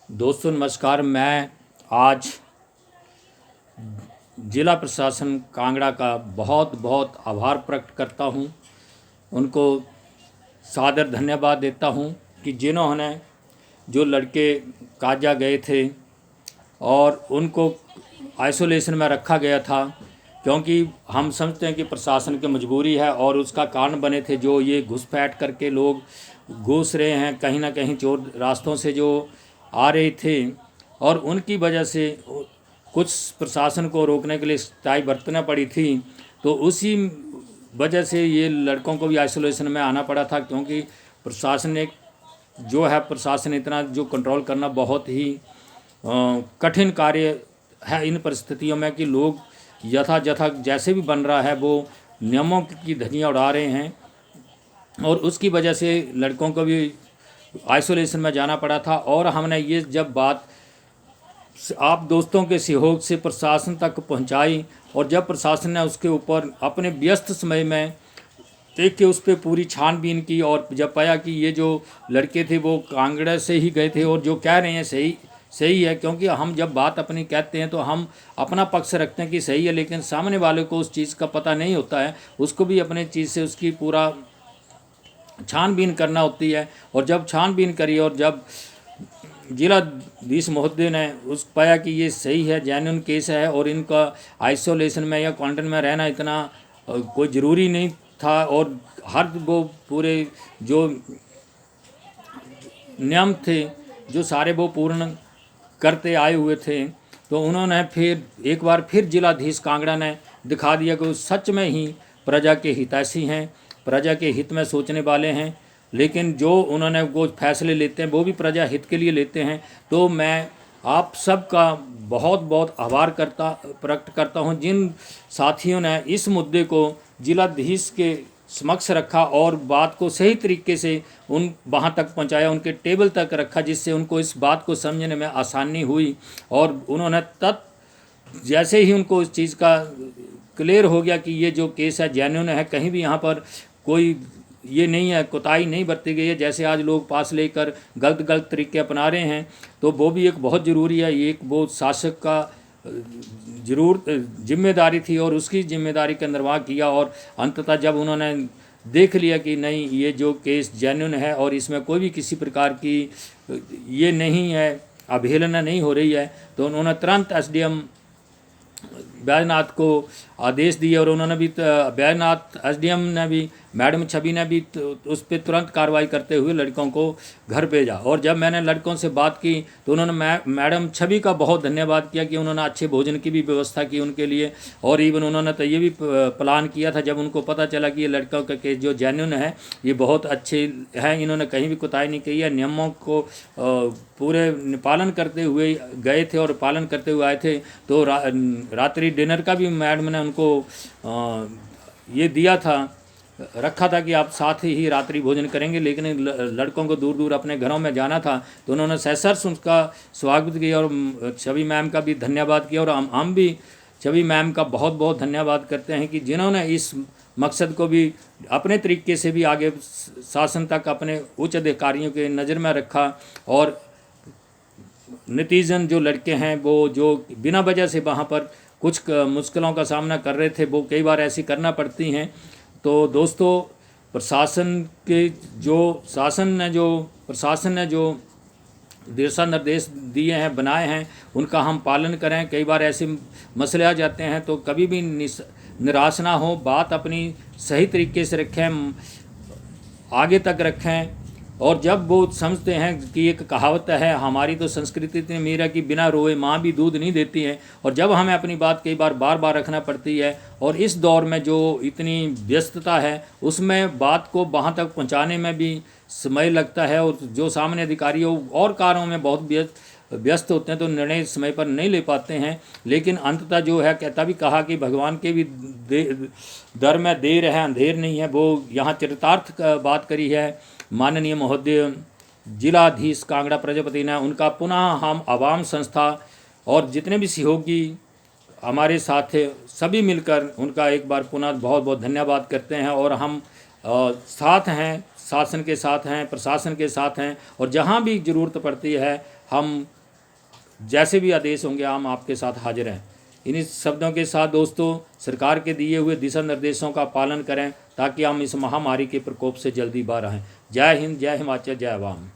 दोस्तों नमस्कार। मैं आज जिला प्रशासन कांगड़ा का बहुत बहुत आभार प्रकट करता हूं, उनको सादर धन्यवाद देता हूं कि जिन्होंने जो लड़के काजा गए थे और उनको आइसोलेशन में रखा गया था, क्योंकि हम समझते हैं कि प्रशासन की मजबूरी है और उसका कारण बने थे जो ये घुसपैठ करके लोग घुस रहे हैं, कहीं ना कहीं चोर रास्तों से जो आ रहे थे, और उनकी वजह से कुछ प्रशासन को रोकने के लिए सख्ताई बरतना पड़ी थी। तो उसी वजह से ये लड़कों को भी आइसोलेशन में आना पड़ा था, क्योंकि प्रशासन ने जो है प्रशासन इतना जो कंट्रोल करना बहुत ही कठिन कार्य है इन परिस्थितियों में कि लोग यथा जैसे भी बन रहा है वो नियमों की धज्जियां उड़ा रहे हैं, और उसकी वजह से लड़कों को भी आइसोलेशन में जाना पड़ा था। और हमने ये जब बात आप दोस्तों के सहयोग से प्रशासन तक पहुंचाई, और जब प्रशासन ने उसके ऊपर अपने व्यस्त समय में देख के उस पर पूरी छानबीन की, और जब पाया कि ये जो लड़के थे वो कांगड़ा से ही गए थे और जो कह रहे हैं सही है, क्योंकि हम जब बात अपनी कहते हैं तो हम अपना पक्ष रखते हैं कि सही है, लेकिन सामने वाले को उस चीज़ का पता नहीं होता है, उसको भी अपने चीज़ से उसकी पूरा छानबीन करना होती है। और जब छानबीन करी और जब जिलाधीश महोदय ने उस पाया कि ये सही है, जेन्युइन केस है और इनका आइसोलेशन में या क्वारंटाइन में रहना इतना कोई ज़रूरी नहीं था, और हर वो पूरे जो नियम थे जो सारे वो पूर्ण करते आए हुए थे, तो उन्होंने फिर एक बार फिर जिलाधीश कांगड़ा ने दिखा दिया कि वो सच में ही प्रजा के हितैषी हैं, प्रजा के हित में सोचने वाले हैं, लेकिन जो उन्होंने वो फैसले लेते हैं वो भी प्रजा हित के लिए लेते हैं। तो मैं आप सबका बहुत बहुत आभार प्रकट करता हूं जिन साथियों ने इस मुद्दे को जिलाधीश के समक्ष रखा और बात को सही तरीके से उन वहाँ तक पहुँचाया, उनके टेबल तक रखा, जिससे उनको इस बात को समझने में आसानी हुई। और उन्होंने जैसे ही उनको इस चीज़ का क्लियर हो गया कि ये जो केस है जेन्युइन है, कहीं भी यहाँ पर कोई ये नहीं है, कोताही नहीं बरती गई है, जैसे आज लोग पास लेकर गलत तरीके अपना रहे हैं, तो वो भी एक बहुत ज़रूरी है। ये एक वो शासक का जरूर जिम्मेदारी थी और उसकी जिम्मेदारी का निर्वाह किया, और अंततः जब उन्होंने देख लिया कि नहीं ये जो केस जेन्युइन है और इसमें कोई भी किसी प्रकार की ये नहीं है, अवहेलना नहीं हो रही है, तो उन्होंने तुरंत एसडीएम बैजनाथ को आदेश दिए, और उन्होंने भी बैजनाथ एसडीएम ने भी, मैडम छवि ने भी उस पर तुरंत कार्रवाई करते हुए लड़कों को घर भेजा। और जब मैंने लड़कों से बात की तो उन्होंने मैडम छवि का बहुत धन्यवाद किया कि उन्होंने अच्छे भोजन की भी व्यवस्था की उनके लिए, और इवन उन्होंने तो ये भी प्लान किया था जब उनको पता चला कि ये लड़कों का केस जो जेन्युइन है ये बहुत अच्छे हैं, इन्होंने कहीं भी कोताही नहीं की है, नियमों को पूरे पालन करते हुए गए थे और पालन करते हुए आए थे। तो रात्रि डिनर का भी मैडम ने उनको ये दिया था, रखा था कि आप साथ ही रात्रि भोजन करेंगे, लेकिन लड़कों को दूर दूर अपने घरों में जाना था, तो उन्होंने सहर्ष उनका स्वागत किया और छवि मैम का भी धन्यवाद किया। और हम भी छवि मैम का बहुत बहुत धन्यवाद करते हैं कि जिन्होंने इस मकसद को भी अपने तरीके से भी आगे शासन तक अपने उच्च अधिकारियों के नज़र में रखा, और नतीजन जो लड़के हैं वो जो बिना वजह से वहाँ पर कुछ मुश्किलों का सामना कर रहे थे, वो कई बार ऐसी करना पड़ती हैं। तो दोस्तों प्रशासन ने जो दिशा निर्देश दिए हैं, बनाए हैं, उनका हम पालन करें। कई बार ऐसे मसले आ जाते हैं तो कभी भी निराश ना हो, बात अपनी सही तरीके से रखें, आगे तक रखें। और जब वो समझते हैं कि एक कहावत है हमारी तो संस्कृति इतनी अमीर है कि बिना रोए माँ भी दूध नहीं देती है, और जब हमें अपनी बात कई बार बार रखना पड़ती है, और इस दौर में जो इतनी व्यस्तता है उसमें बात को वहाँ तक पहुँचाने में भी समय लगता है, और जो सामने अधिकारी हो और कार्यों में बहुत व्यस्त होते हैं तो निर्णय समय पर नहीं ले पाते हैं। लेकिन अंततः जो है कहता भी कहा कि भगवान के भी दर में देर है, अंधेर नहीं है, वो यहाँ चरितार्थ का बात करी है माननीय महोदय जिलाधीश कांगड़ा प्रजापति ने। उनका पुनः हम आवाम संस्था और जितने भी सहयोगी हमारे साथ थे सभी मिलकर उनका एक बार पुनः बहुत बहुत धन्यवाद करते हैं, और हम साथ हैं शासन के साथ हैं, प्रशासन के साथ हैं, और जहाँ भी ज़रूरत पड़ती है हम जैसे भी आदेश होंगे हम आपके साथ हाजिर हैं। इन्हीं शब्दों के साथ दोस्तों, सरकार के दिए हुए दिशा निर्देशों का पालन करें ताकि हम इस महामारी के प्रकोप से जल्दी बाहर आएँ। जय हिंद, जय हिमाचल, जय आवाम।